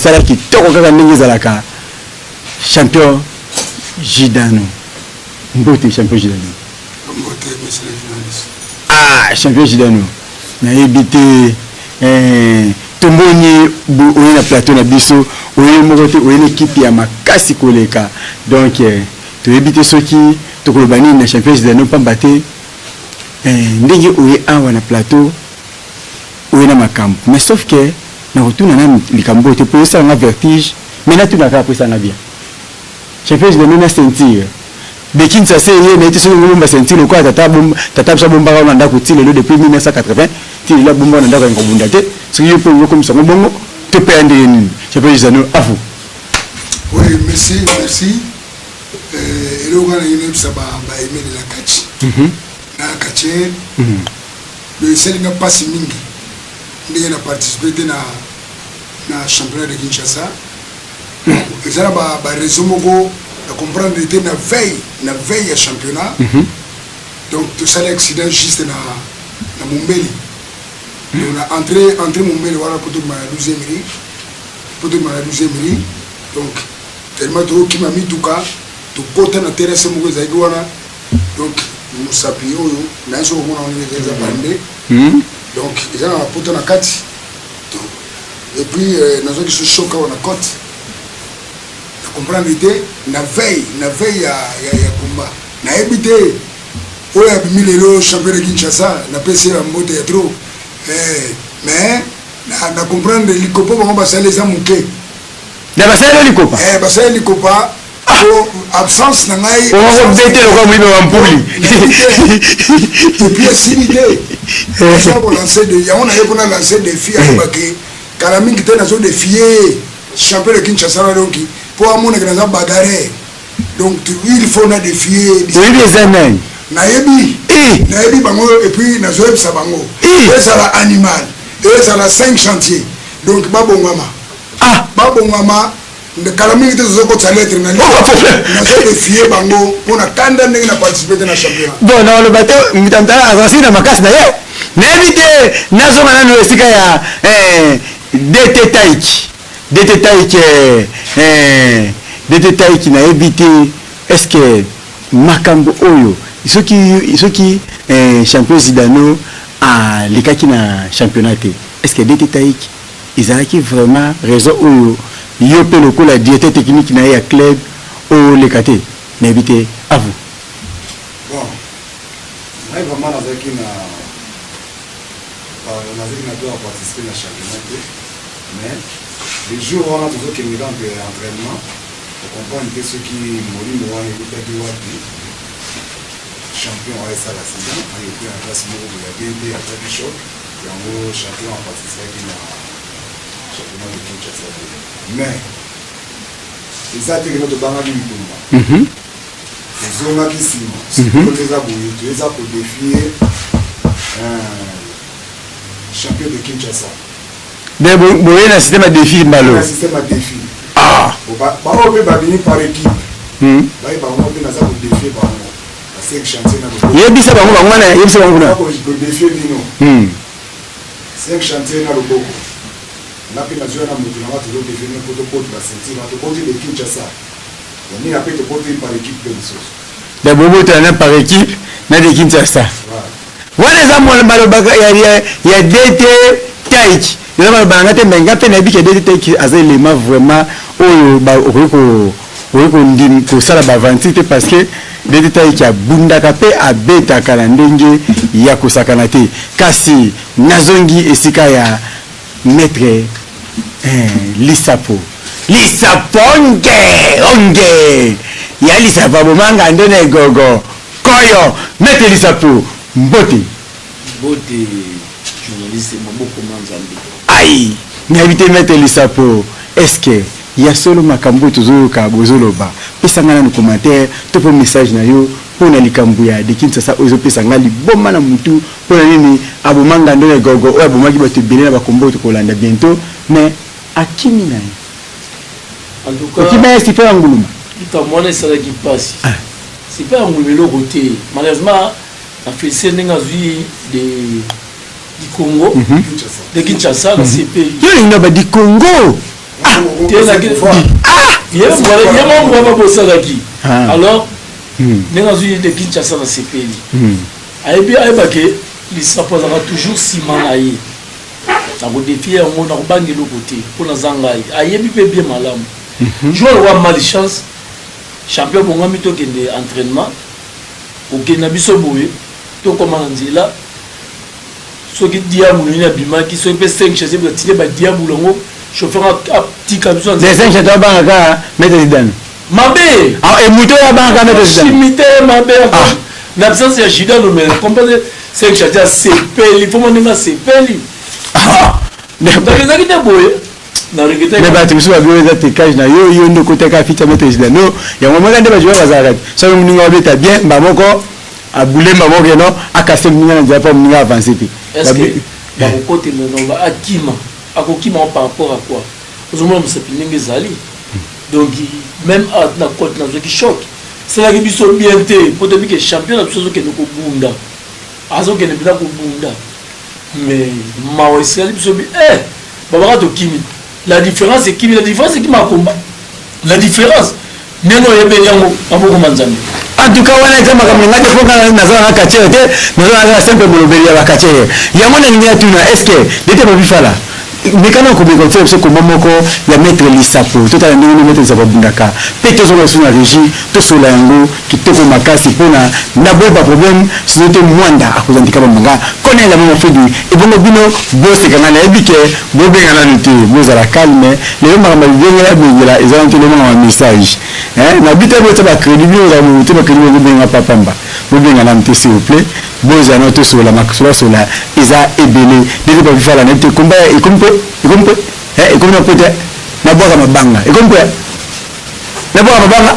sala ki toko kaka ndenge zalaka champion Judano. Mbote champion Judano. Mbote monsieur le journaliste. Ah, champion Judano. Na ebité tomboni oye na plateau na biso oye mokote oye l'équipe ya makasi koleka. Donc to ebité soki to kolobani na champion Judano pambate ndenge oye awa na plateau oye na makambo. Mais sauf que na retourna na likambo te pour ça na vertige mais na tout na après ça na bien. Champion Judano na sentir de Kinshasa yé na été sur le bomba sentir le quoi tata sa bomba on anda ko tile depuis 1980 tile la bomba on anda ko ngobunda te ce qui peut comme ça bongo te perdre ni Champion Judano à vous. Oui, merci. Et le gars il est ça ba aimer la catch. Na catch le seul n'a pas si mingi. Il a participé na championnat de Kinshasa. Et ça ba raison moko de comprendre était na veille à championnat. Donc tout ça l'accident juste na Mumbeli. On a entré Mumbeli voilà pour tout ma 12e minute. Donc tellement trop qui m'a mis tout cas tout porter na terrain c'est moko zaidi wana. Donc musapi oyo na so mona on est déjà bandé. Donc ils ont porté na kati. Et puis nous avons ce choc on a côte. Comprendre l'idée na veille ya combat na ebité oya bimilelo champion de Kinshasa na PC ya mbote ya trop mais na comprendre likopa bango basala les amuke na basala likopa basala likopa pour absence na ngai on va bêter le comme lui en pouli et puis c'est l'idée ça pour lancer de ya on a pour lancer des filles à baké kalami qui était na zone de filles champion de Kinshasa donc pour amona que dans bagarre donc il faut na défier oui les amis naebi bango et puis na zoeb sa bango et ça la animal et ça la 5 chantiers donc babongama de kalami te zo ko lettre na zo défier bango pour na tanda ndenge na participer dans championnat bon non le bateau mitantala avancé na makasi na ye n'invité nazo mana no esika ya DT Taiki na évité est-ce que makambo oyo isoki champion Judano a lekaki na championnat est-ce que DT Taiki ils ont vraiment raison oyo yo pe loko la diète technique na ya club o lekate na évité à vous bon là vraiment nazaki na doit participer na championnat mais les jours où on a toujours qu'il y a un entraînement, on comprend que ceux qui mourent, on est champion à la saison, on est en place de la BNP après le choc, et en gros, champion a participé à la championnat de Kinshasa. Mais, les athlètes de Bangali Mutumba, les zones qui sont, les as pour défier champion de Kinshasa. Mais vous voyez le système à défi malo. Le système à défi. Ah. On peut pas venir par équipe. On peut défier par 5 chantiers. Il y a ça bango bango na, il y a ça bango na. On défier bino. 5 chantiers na loboko. Na pe na joana mutu na watu zote défier pour te porter la ceinture, pour te porter le Kinshasa. On est après te porter par équipe de ressources. La bobo t'en par équipe na de Kinshasa. Voilà ça moi il y a DT Taiki. Il y a des gens qui ont été vraiment parce que les détails qui a bundakape a beta kalandenge ya kosakanate kasi nazongi esika ya maître lisaponge onge ya lisapo bomanga ndene gogo koyo maître lisapo mbote journaliste maboko manzambi aïe n'habite maître lisapo est-ce que ya solo makambo tuzoyoka bozoloba pesanga na commentaire to po message na yo pour na likambo ya de Kinshasa ozo pesanga liboma na mutu pour nini abomanga ndone gogo o abomaki bato bele na bakombo to kolanda bientôt mais akimi na en tout cas qui m'a fait anguluma tout à mon ça qui passe c'est pas angulelo côté malheureusement a fait sénégal du Congo de Kinshasa la CP yo ina ba di Congo alors nenga de Kinshasa na sepeli ayebake lisapozaka toujours sima na ye nakodefie yango nakobangela kote mpona zangai ayebi mpe bien malamu joueur wa malchance champion bongami tokende entraînement okende na biso boye tokoma na nzela soki diable nini abimaki soki mpe 5 chase batile badiable yango chauffeur atika biso les 5 chase abangaka Maître Judano mabe emuto yabangaka Maître Judano chimite mabe na absence ya Judano mais comprendre 5 chase asepeli fo moninga asepeli ndakenzaki te boye mais bato mosusu babio eza tekage na yo nde okotaka afita Maître Judano yango moka nde bajoa bazalaka te soki moninga obeta bien mbamoko aboule mbamoko eno akase moninga na nzela mpo moninga avance te bakokotelaa akima akokima par rapport à quoi ozomona mosapi ndenge ezali donc même na cote nazwaki choc esalaki biso bien te mpo toyebi ke champion na biso azokende kobunda azokende mpena kobunda mais mawa esali biso bi babaka tokimi la différence ekimi akomba la différence ndenge oyebeli yango abokoma nzambe en tout cas wana eza makambo ngate mpo nazala na katiere te nazala simple molobeli ya bakatiere yango nalingi natuna est ce que ndete babifala mekana okobeka kotia biso komba moko ya Maître Lisapo totala ndenge Maître Lisapo abundaka mpe tozonga biso na régie tosola yango kitoko makasi mpona naboyeba problème sino te mwanda akozwa ndika bambanga kona elama mafedi ebongo bino bosekanga nayebi ke bobenga nanu te bozala calme lelo makambo bibengela bengela ezala te lomanga ma message na bita bota bacrédit bino ozala mote bacrédit bobenga papamba bobenga nanu te s'il vous plaît bozala na tosola masola eza ebele ndenge babifala na te komba ekomi na pote nabwaka mabanga ekomi mpe nabwaka mabanga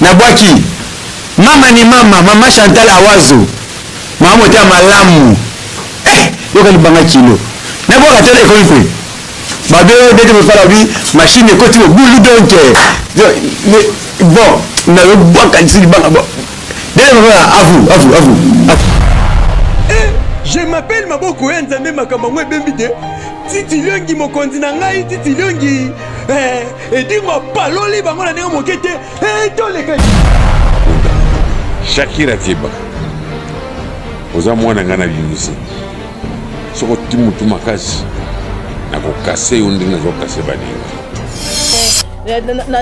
nabwaki mama ni mama Chantal Awazo mama mote malamu yoka libanga kilo nabwaka tele ekomi mpe babe ndenge bafala bi machine ekoti bobulu donc bon nabwaka lisi libanga bon ndenge bafala avu je m'appelle Maboko Nzambe makambo ebembi te titi liongi mokonzi na ngai titi liongi edingo paloli bango na ndenge moke te toleka Shakira Tiba oza mwana nga na bimisi soko timutu makasi nakokase yo ndenge nazokase baninga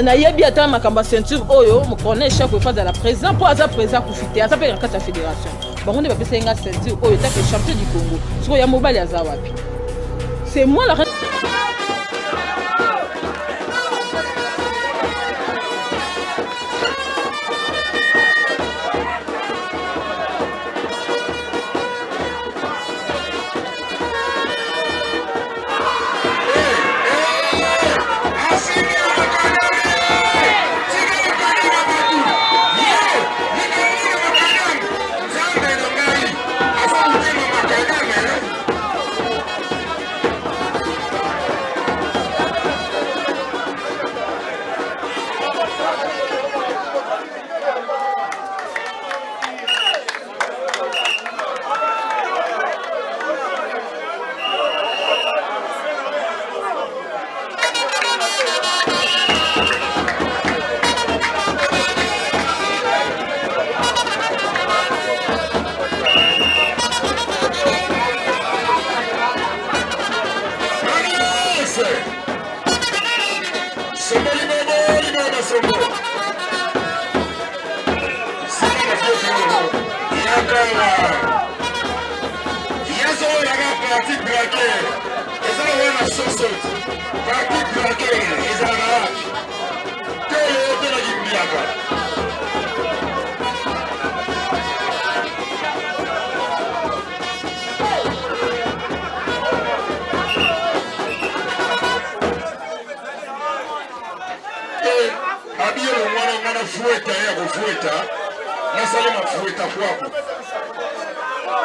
nayebi ata makambo ya seinture oyo mokone chaque fois azala présent mpo aza présent kufite aza mpe na kati ya fédération bango nde bapesa yenga ceinture oyo etake champion du Congo sikoyo ya mobali aza wapi c'est moi la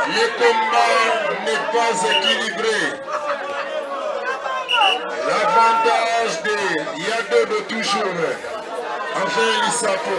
Le combat n'est pas équilibré. L'avantage il y a deux de toujours. Enfin, Lisapo.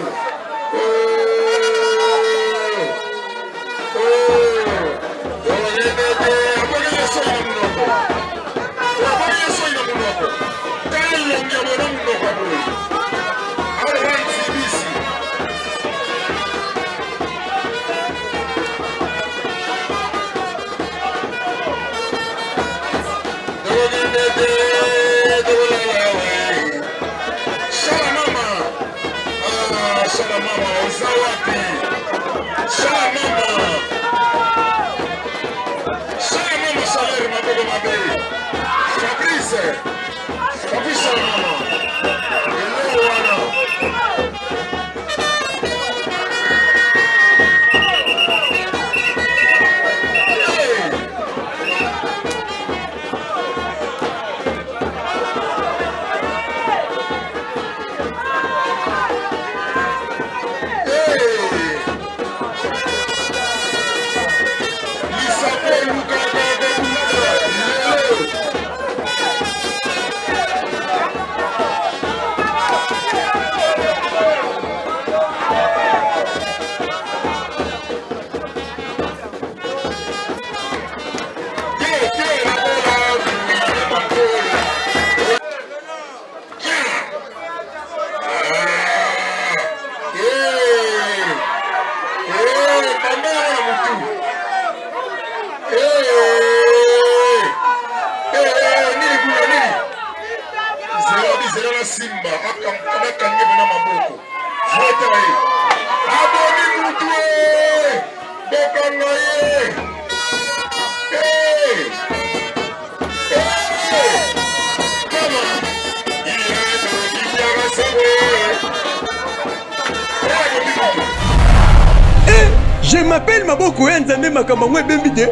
Je m'appelle Maboko Nzambe Makamangwe Bembide.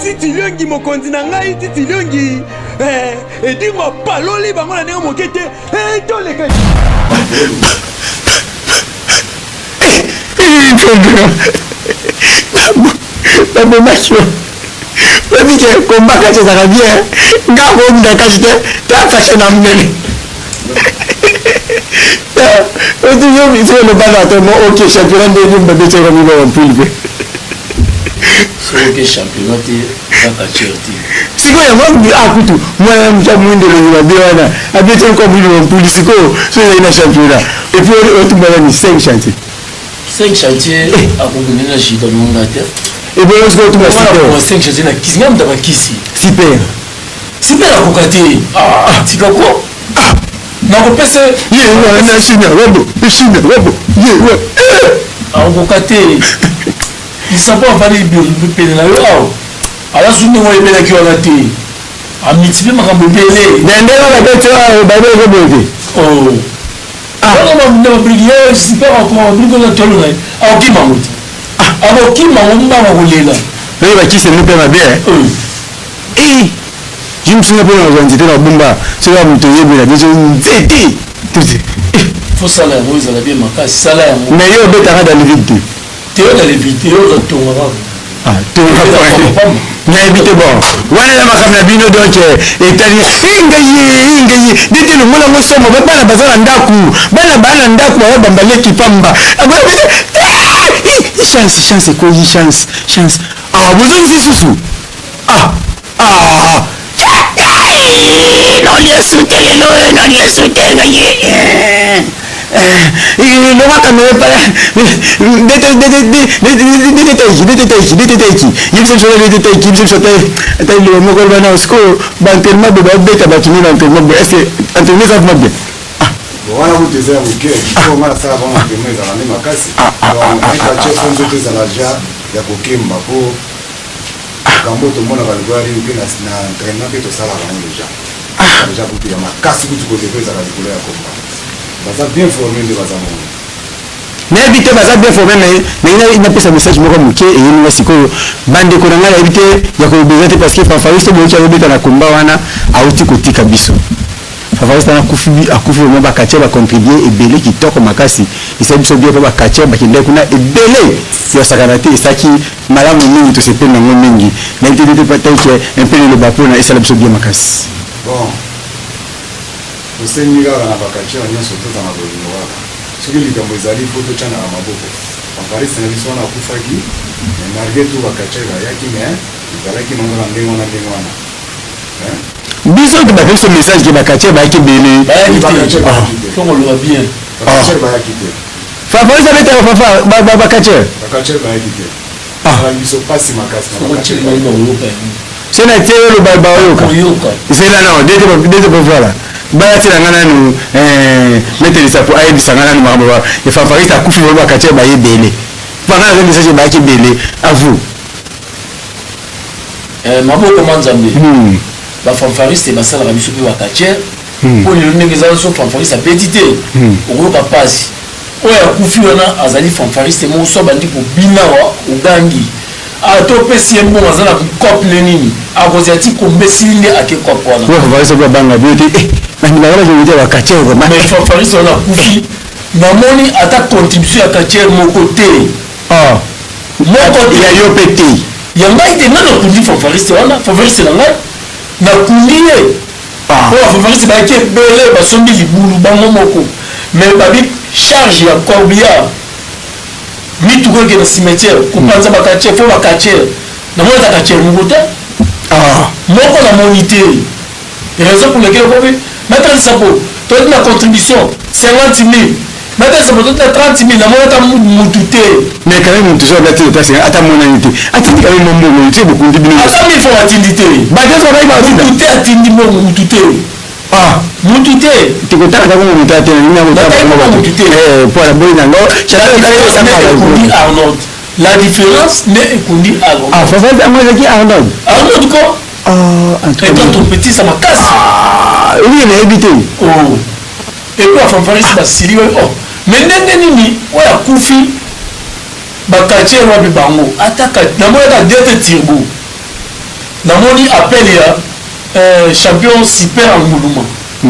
Titi Liongi mokonzi na ngai Titi Liongi. Edingo paloli bango na ndenge mokete. Toleka. Babo macho. Babi ke combat ka tsa bien. Ngabo mda ka tete. Ta fashion na mnene. Toujours il faut le battre moi OK championnat de Dieu bébé c'est comme il va en poule. C'est OK championnat de la charité. Si quoi moi kutu moi je mwinde le biana habite comme il en poule siko c'est une championnat et puis tout le monde 5 chantiers. 5 chantiers à combien de chita monde à terre. Et bien on se retrouve à 5 chantiers na kisi ngam da kisi. Super. Super à kokate. Ah tika ko. nakopesa ye chine robo ye akokate isapo afali pene na yo awa alasuni ngo ebelaki wana te amitipe makambo ebele ndenge babeti babekobete wana babriki ye sipe babriki oza tolo na ye akokimango te akokimango mbanga kolela oyo bakisi emu mpe mabe jimsinga mpe na nzete na bumba soki moto oyebela biso nzete fo sala yango ezala bien makasi sala yango mais yo obetaka dans levite te yo na levite yo ozatonga kaka nayebi te bon wana na makambo na bino donc etali ingaye ndete lomolango somo bana baza na ndaku bana bana ndaku bayo bambaleki pamba chance ekoyi chance bozongisi susu noliesute ngaye lobaka mepala detetaiki yebiso biso detetaiki biso biso atali moko bana osiko baentraînement be babeta bato nini entraînement be est entraînement eza vraiment bien wana kutu eza ya moke onga nasala bango entraînement ezala nde makasi aikatie fo nzoto ezala ja ya kokemba po kambo tomonaka ligwari mpe na entraînement mpe tosalaka yango deja kutu ya makasi kutu kodepo ezala likolo ya komba baza bien formé nde baza mongo nayebi te baza bien formé mais napesa message moko moke eyeninga sikoyo bandeko na ngai nayebi te ya kolobeza te parce que fafaris to boyoki azobeta na komba wana auti kotika biso fafaris tana akufi vraimen bakatie bacontribue ebele kitoko makasi esali biso bien mpo bakatie bakendai kuna ebele yosakana te esaki malamu mingi tosepeli nango mingi nayebi te te pataki mpe liloba mpona esala biso bien makasi bon tosengi kaka na bakatie nyonso tozana bolingo kaka soki likambo ezali po totyanaka maboko bafarisi na biso wana akufaki malgré tout bakatie bayaki mais ezalaki nango na ndenge wana biso tu as ce message qui va cacher ba qui belé on le voit bien Favori ça mettre ba cacher ba cacher ba quitter biso passe makasi c'est na télé le ba yoka c'est là non dès voilà ba tira ngana nous mettre ça pour aider ça ngana nous mamba et favori ça kufi ba cacher ba yebele pendant le message ba qui belé à vous maboko manzambe ba fanfariste ba sala biso pe wakache po le ndenge za so fanfariste petite okoka pasi oya kufi wana azali fanfariste mo so bandi ko binawa ugangi a to pesi mbo azala cop lenini a kozati ko mbesinde ake cop wana wa fanfariste ko banga beauty bandi ba wala je wakache ko ma fanfariste wana kufi namoni ata contribution ya kache mo côté moko ya yo pété yanga ite nana kundi fanfariste wana fanfariste na ngai na kundi ye po fanfariste ba ke belé ba sombi libulu bango moko mais babi charge ya corbillard mitu ko ke na cimetière ko panza ba kache fo ba kache na mo ta kache mo bote moko na monité raison pour laquelle ko bi mettre ça pour toute la contribution 50 000 maintenant ça peut être 30 000 na moi ta mututé mais quand même toujours la tête c'est ata monanité atindi quand même mon tu beaucoup de bien ata mi faut atindité ba que ça va ba mututé atindi mo mututé mututé tu ko taka ko mututé ni na mututé pour la bonne nango Arnold la différence n'est écondi Arnold faut faire moi qui Arnold quoi et quand ton petit ça m'a cassé oui il a évité et puis à fanfariste basili mais ndenge nini oya kufi bakatie wa bibango ataka namoni ka dete tirbo namoni appel ya champion super en mouvement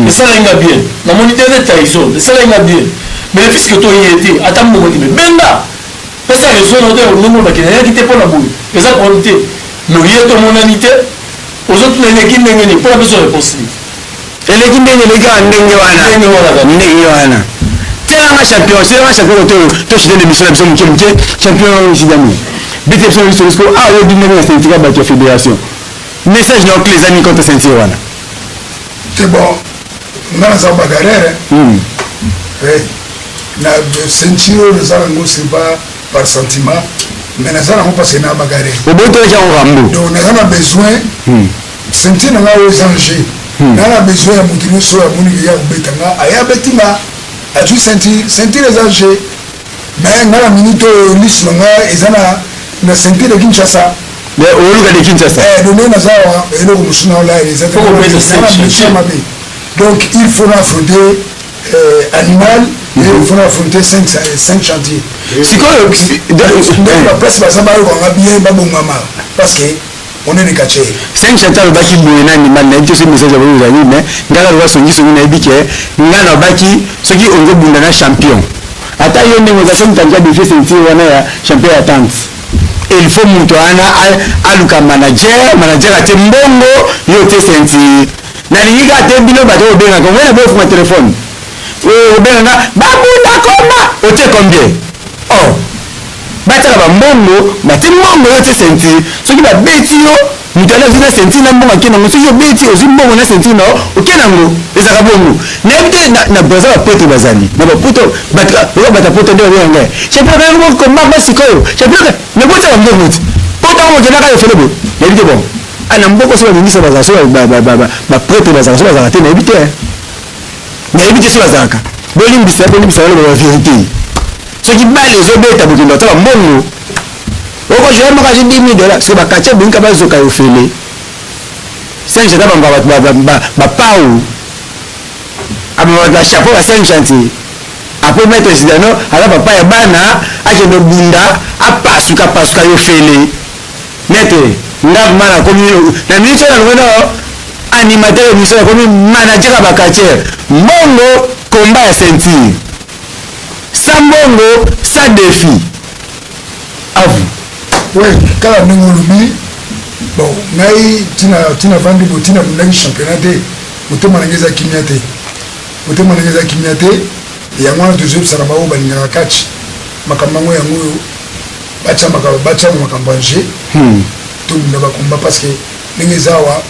et ça l'inga bien namoni dete trahison et ça l'inga bien mais le fils que toi y était attends mo dit mais benga pesa raison de nous ba kina yaki te pona boui et ça compter mais y est ton monanité aux autres les qui ndenge pour la besoin de réponse eleki ndenge leki ndenge wana telanga champion to chite de mission biso muke champion Judano bete biso biso biso yo dinenge na ceinture ba fédération message na les amis contre ceinture wana c'est bon ngana za bagarere na ceinture les alango c'est pas par sentiment mais na za na passer na bagarere oboto ya rambo donc na besoin ceinture na aux enjeux nana besoin ya mutu nyonso ya moni ya kobetanga aya betinga azwi ceinture eza enjeu mais nga na minute oyo liso na nga eza na ceinture de Kinshasa oluka de Kinshasa done naza awa eloko mosu na ola eza mabe donc il faut affronter animal et il faut affronter 5 chantiers sikoyo bapresse baza bayokanga bien babongama parce que on est des cachets 5 chantiers baki boye na animal na ntoso message ya boye zali mais ngala ba songi songi na ebike ngana baki soki ongo bunda na champion ata yo ndenge za soki tanja de faire sentir wana ya champion ya tante il faut muto ana aluka manager ate mbongo yo te sentir na linga te bino bato obenga ko wena bo fuma téléphone obenga babunda koma ote combien bataka bambongo bati mbongo yo te sentir soki babeti yo mutala zina sentir na mbongo akena ngo soki obeti ozwi mbongo na sentir na okena ngo ezaka bongo nayebi te na baza bapoto bazali na bapoto bata poto nde oyanga champion kango komba basikoyo champion nebota bambongo ti poto ngo kenaka yo fele bo nayebi te bon ana mboko so babimisa bazala so baprete bazala so bazala te nayebi te so bazalaka bolimbisa wala ba vérité soki bale ezobeta bokende otala mbongo oko joye moko azi $10,000 soki bakatie boyinka bazoka yo fele 5 chantier banga bapau abamaka bachapeau ba 5 chantier apres maître Judano aza papa ya bana akende bunda apasuka yo fele nete ndakuma nakomi na minute oyo nalongwena animateur émission nakomi manager ya bakatie mbongo komba ya ceinture sans mbongo sans défi à vous oui kala ndenge olobi bon ngai tina vandi bo tina bundaki championnat te motema nange eza kimia te yango wana tozobisaka bao balingaka kati makambo yango oyo batiama makambo ya nje tobunda bakomba parce que ndenge eza awa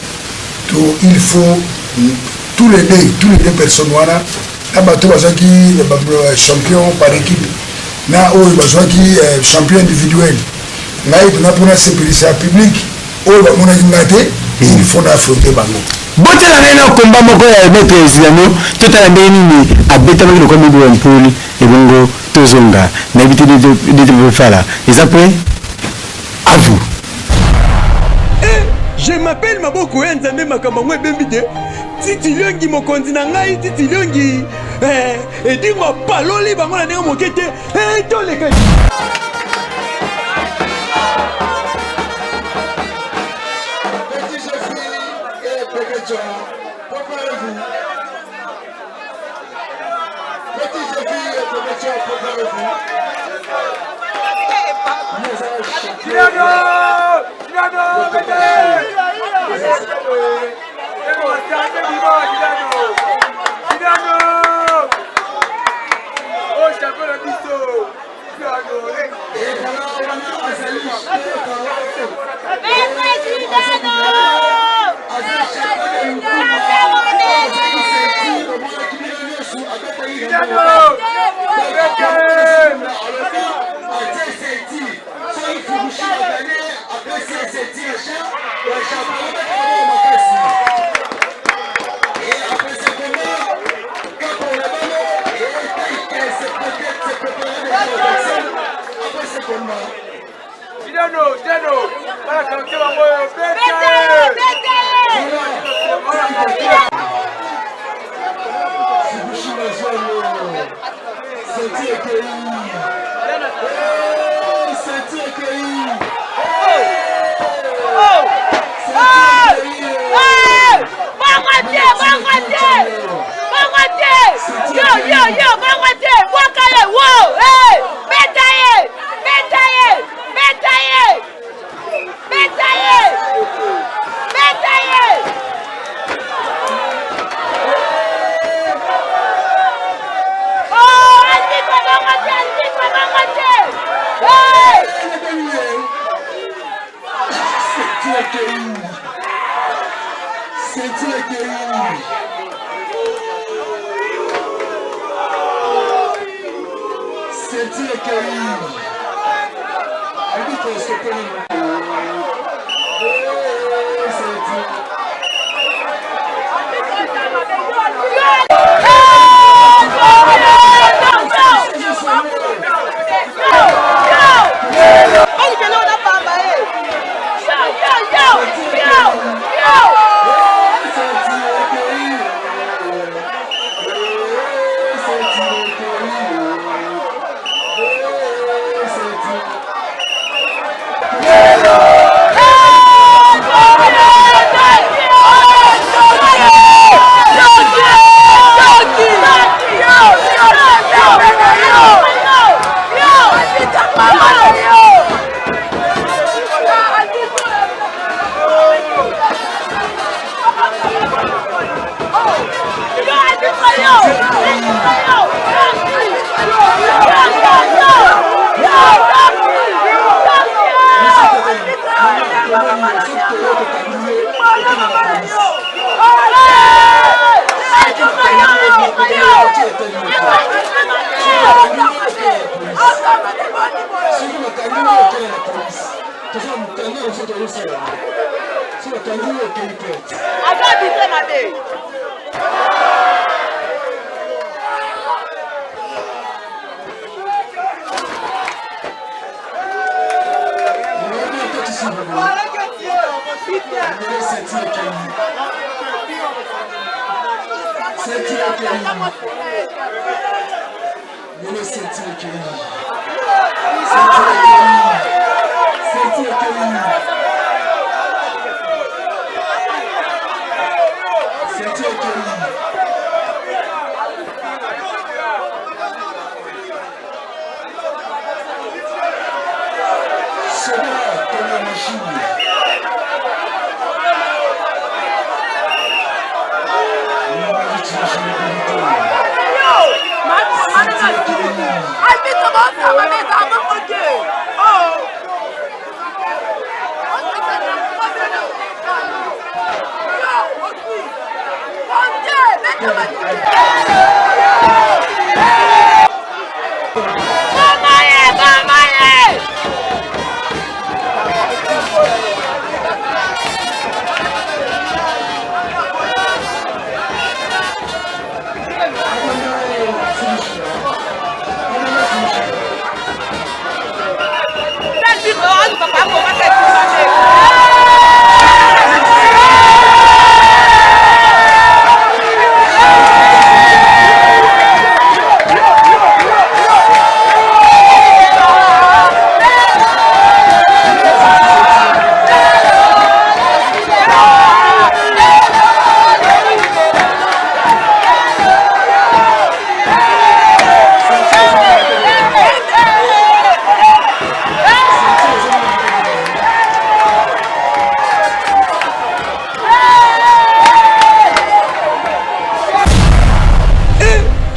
Donc il faut tous les deux personnes voilà là bateau bazaki champion par équipe na oyo bazaki champion individuel ngai tuna pona sécurité public oyo bamonaki ngate il faut affronter bango botela nena komba moko ya Maître Judano totala ndenge nini abetamaki lokola mibu ya mpoli ebongo tozonga na évité de faire eza prêt à vous. Je m'appelle Maboko Nzambe Makamangwe Bembide. Titiliongi mokonzi na ngai titiliongi edingo paloli bango na ndenge mokete toleka.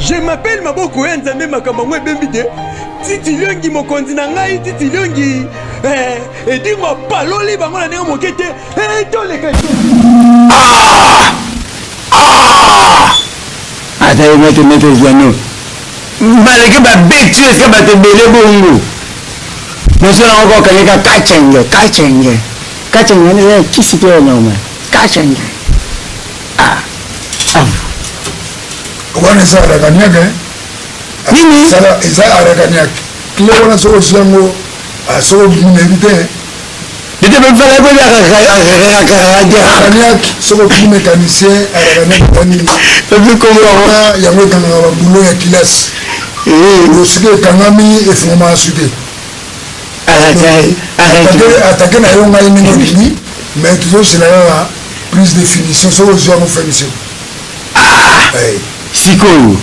Je m'appelle Maboko Nzambe Makambangwe Bembide. Titi Liongi mokonzi na ngai, Titi Liongi. Edingo paloli bango na ndenge mokete. Toleka. Attends, Maître Judano. Malgré ma bête, tu es capable de belé bongo. Monsieur a encore quelqu'un kachenge. Kachenge, qui c'était au nom? Kachenge. Wana sa arakaniaka nini eza arakaniaka kile wana soko siyango soko bimina ebite dite befala ko arakaniaka soko bi mécanicien arakaniaka tani depuis comment yango ekangaka babulo ya kilasi osiki ekangami efungama asute atake na yo ngai ndenge olingi mais tozosila kaka prise de finition soko ozwa yango finition sikoyo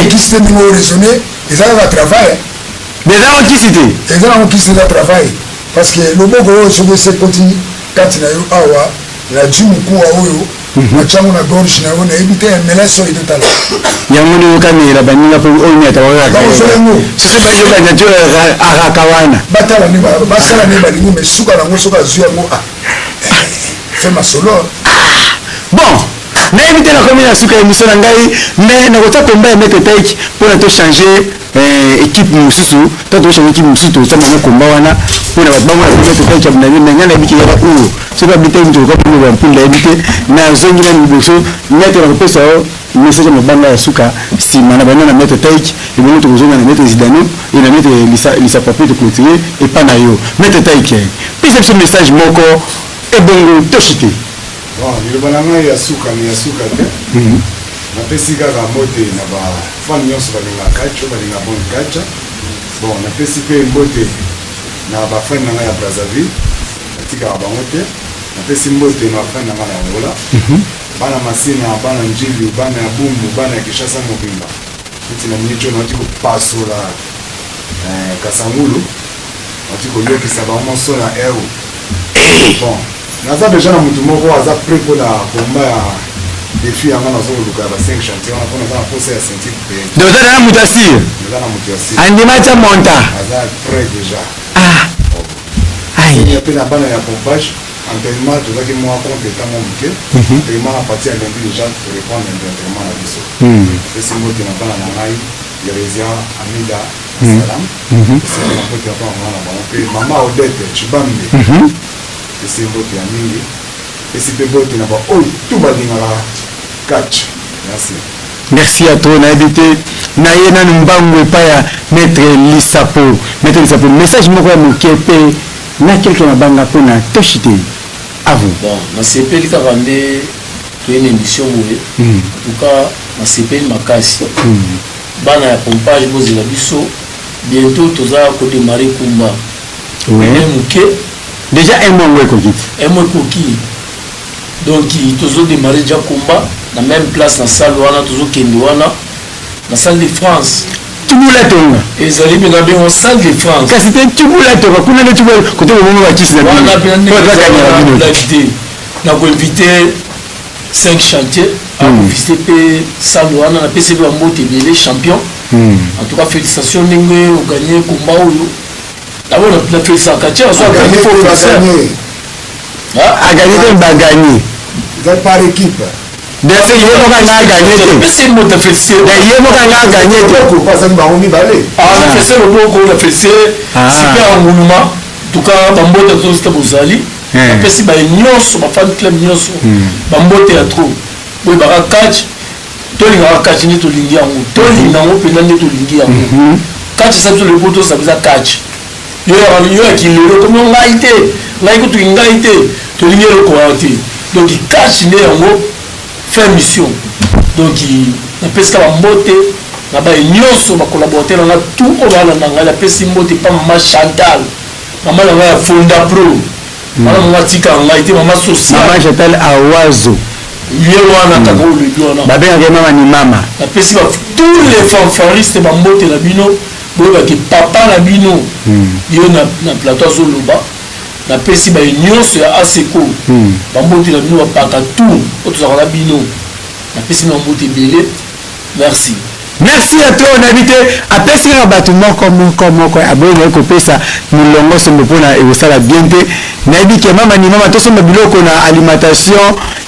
okisi te ndenge oraisonne eza kaka travail déjà okisi te eza nango okisi eza travail parce que loboko oyo soki esekoti kati na yo awa na ji mokuwa oyo natiango na gorge na yo nayebi te emelasi oyo etotala yango nde okamela baninga mpo oyo nyata bakosolengo soki bayokanya ti araka wana batala ne basala ne balingi mais suka nango soki azwi yango fe masolo bon nayebi te nakomi na suka émission na ngai mais nakota komba ya maître taik mpona tochange équipe mosusu to tochange équipe mosusu tosala bango komba wana mpona bato bamona maître taik ya bonabi mais ngai nayebi ke yaka oyo soki abi te ntokoka bampule nayebi te nazongi nani liboso maître nakopesa o message ya mabanga ya suka nsima na bano na maître taik ebongo tokozonga na maître Judano e na maître lisa papier toclotire epa na yo maître taik pesa biso message moko ebongo toshite liloba na ngai ya suka te napesi kaka mbote na bafane nyonso balingaka kacha balingaka bon kacha bon napesi mpe mbote na bafane na ngai ya Brazzaville natikaka bango te napesi mbote na bafane na ngai ya Angola bana Masina bana Njili bana ya Bumbu bana ya Kinshasa mobimba neti na miniti oyo nati kopasola Kasangulu nati koyokisa bango moso na ero bon naza deja na mutu moko aza prêt mpona komba ya défi yanga nazokoluka ya ba 5 chantier wana mpona aza na posa ya ceinture pe donc oza na mutu asire aza na mutu asire andima tia monta aza prêt déjà ai pe na bana ya pompage entraînement tozaki mwa compte etango moke entraînement na parti ya lundi déjà torépondre entraînement na biso pesi mbote na bana na ngai Yeresia Amida Salam esina mbote ya mpona mwana na bango mpe mama Odette Chibambe esi mbote ya mingi esi mpe mbote na baoyo tu balingaka catch merci à toi nayebi te naye nanu mbangu epai ya maître Lisapo message moko ya moke mpe na kelke mabanga mpona toshi te à vous bon nasepeli kaka nde toye na émission boye entoutcas nasepeli makasi bana ya pompage bozela biso bientôt toza kodémarre kumba moke déjà un mois ekoki donc tozo démarrer déjà combat na même place na salle wana tozo kende wana na salle de France tubula tonga ezali benga bengo salle de France kasi te tubula tonga kuna nde tubula kote bomo bakisi na wana na koinvite 5 chantiers akovisite mpe salle wana napesi mpe bambote ebele champion en tout cas félicitations ndenge oganye combat oyo d'abord la félicitations soit gagné pour le a gagné te bagagné par équipe dese ye moka nga gagné te c'est mo ta félicité ye moka nga gagné te ko pas ba omi balé la félicité le boko la félicité super en monument en tout cas bambote to sta bozali apesi ba nyonso ba fan club nyonso bambote ya trop boy ba catch to linga catch ni to lingi yango to linga ngo pena ni to lingi yango catch ça to le poto ça bisa catch yo akilelo comme ngai te ngai kutu ngai te to lingi ko ati donc catch ne yango fait mission donc na pesika bambote na ba nyonso ba collaborateur na tout o bana na ngai la pesi mbote pa mama Chantal mama na ngai Fonda Pro mama mama tika ngai te mama social mama Chantal Awazo ye wana ka ko le dona ba benga ke mama ni mama la pesi ba tous les fanfaristes bambote na bino boba ki papa na bino yo na plateau zoloba na pesi ba nyonso ya aseko bambote na bino bapaka tout otozaka na bino na pesi na mbote belé merci Merci à toi, on a invité à passer un bâtiment comme abonné à Kopesa, nous l'avons sommes pour la et au sala bienté. Nabi que maman ni maman tous sommes biloko na alimentation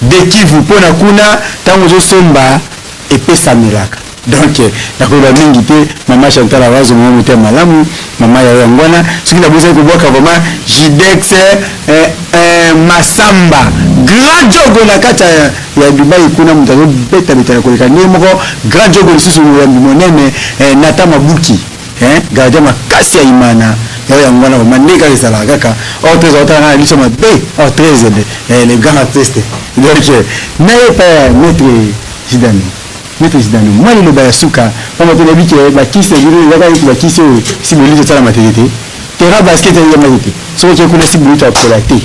d'équipe pour na kuna tango zo somba et pesa milaka. Donc nakoba mingi te maman Chantal Awazo mo muté malamu maman ya ngwana ce qui a besoin de boire vraiment Jidex Masamba grand jogo na kata ya Dubai kuna mutazo beta beta ko lekani moko grand jogo lisusu ya monene nata mabuki gardien makasi ya imana ya ngwana ko mandeka ezala kaka autres autres liso mabe autres les grands artistes donc naye pa Maître Judano Maître Judano moi le bayasuka pendant que nabi ke ba kisi biro ya ba kisi si boli to sala matérialité terrain basket ya matérialité so que kuna si boli to apolaté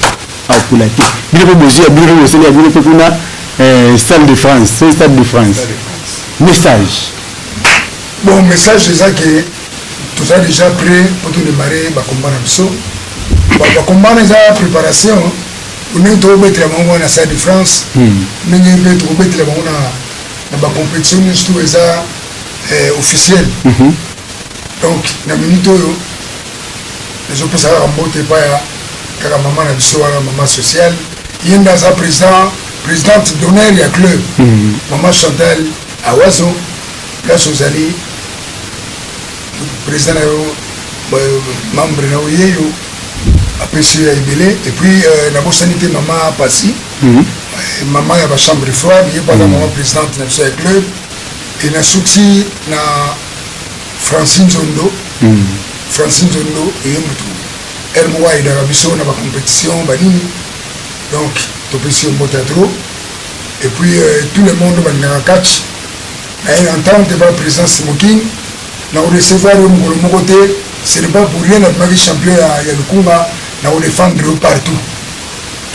biro besoin biro aussi ya biro kuna Stade de France, c'est Stade de France. Message. Bon, message, c'est ça que tout ça déjà prêt pour tout démarrer, bah combat na biso. Bah combat na za préparation. On est trop mettre la main na Stade de France. Mais on est trop mettre la main na ba compétition surtout ça officielle. Donc na minute yo les autres ça va monter pas ya kaka maman na biso wala maman sociale. Yenda za présidente d'honneur du club, Maman Chantal Awazo, là Sozali, président membre Naoyeyo, après sur Ibélé, et puis la sanité Maman Passi, Maman a la chambre froide, il y a pas la maman présidente du club, et la soutien na Francine Zondo, et elle m'a dit la mission dans la compétition, donc topesi mbota trop et puis tout le monde va na catch et entente va présence smoking na recevoir le côté c'est pas pour rien notre mari champion ya Lukunga na on défendre partout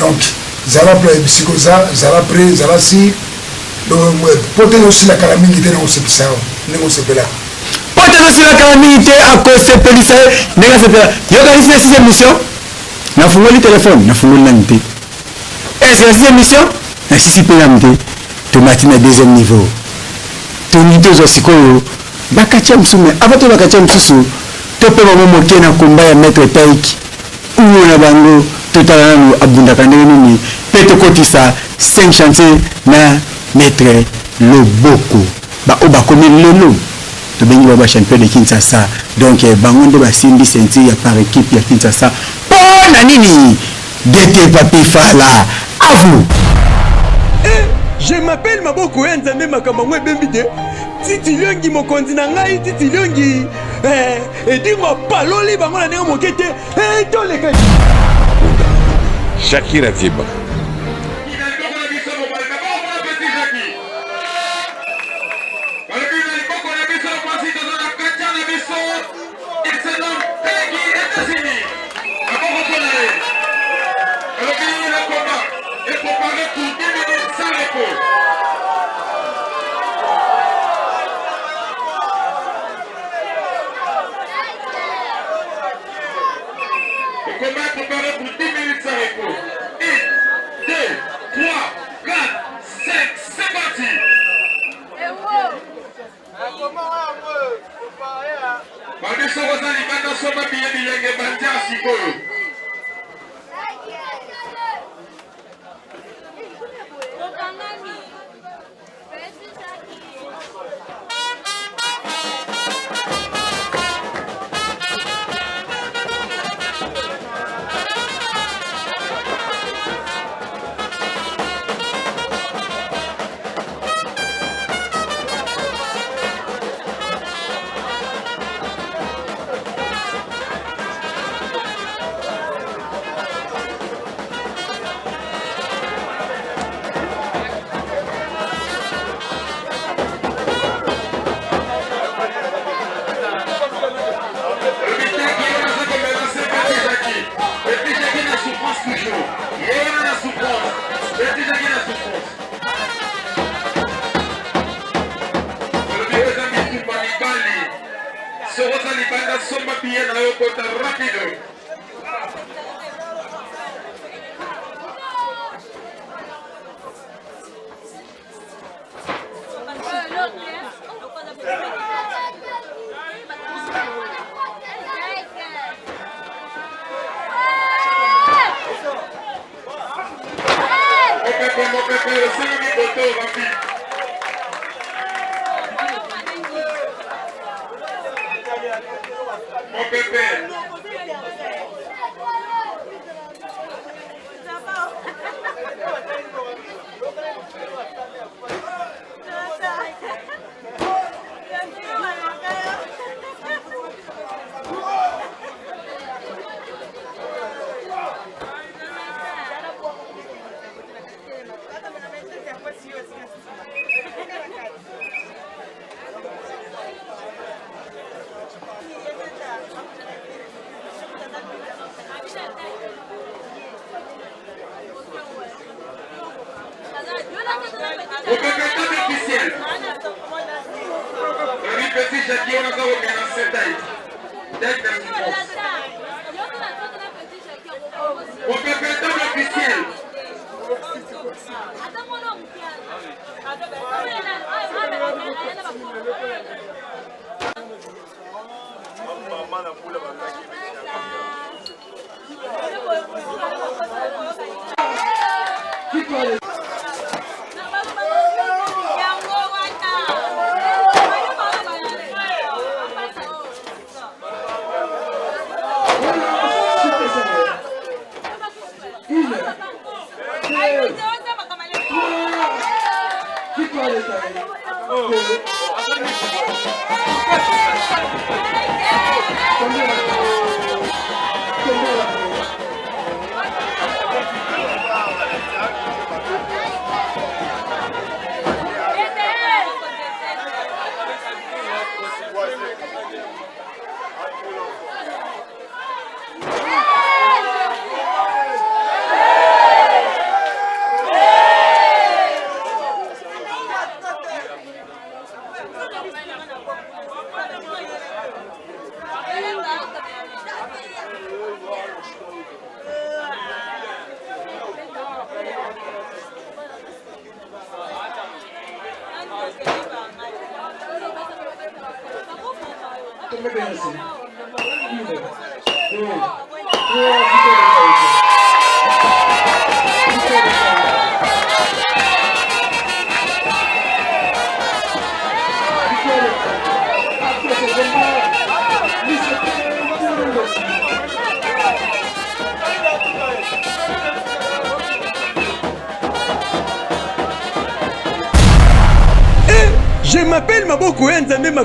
donc zala play psychosa zala pré zala si donc pote aussi la calamité na osepisa nengo sepela pote aussi la calamité à cause sepelisa nengo sepela yo kanisi cette émission na fungoli téléphone na fungoli nante. Est-ce que c'est une mission? Si pénalité, tu m'as deuxième niveau. Tu n'as pas de psychologue. Bakatia msume. Avant de bakatia msusu, tu peux me moquer na combat ya maître Taïk. Ou na bango, tout à l'heure, abunda kaneni. Peto kotisa, 5 chantiers na maître Loboko. Ba oba komi lolo. Tu béni baba champion de Kinshasa. Donc, bango de ba simbi senti ya par équipe ya Kinshasa. Oh nanini! D'été papi fala. À vous. Je m'appelle Maboko Nzambe Makamangwe Bembide. Titi Liongi mokonzi na ngai Titi Liongi. Edingo paloli bango na ndenge mokete. To le kati. Shakira Tiba. Je m'appelle Maboko Nzambe Makamba.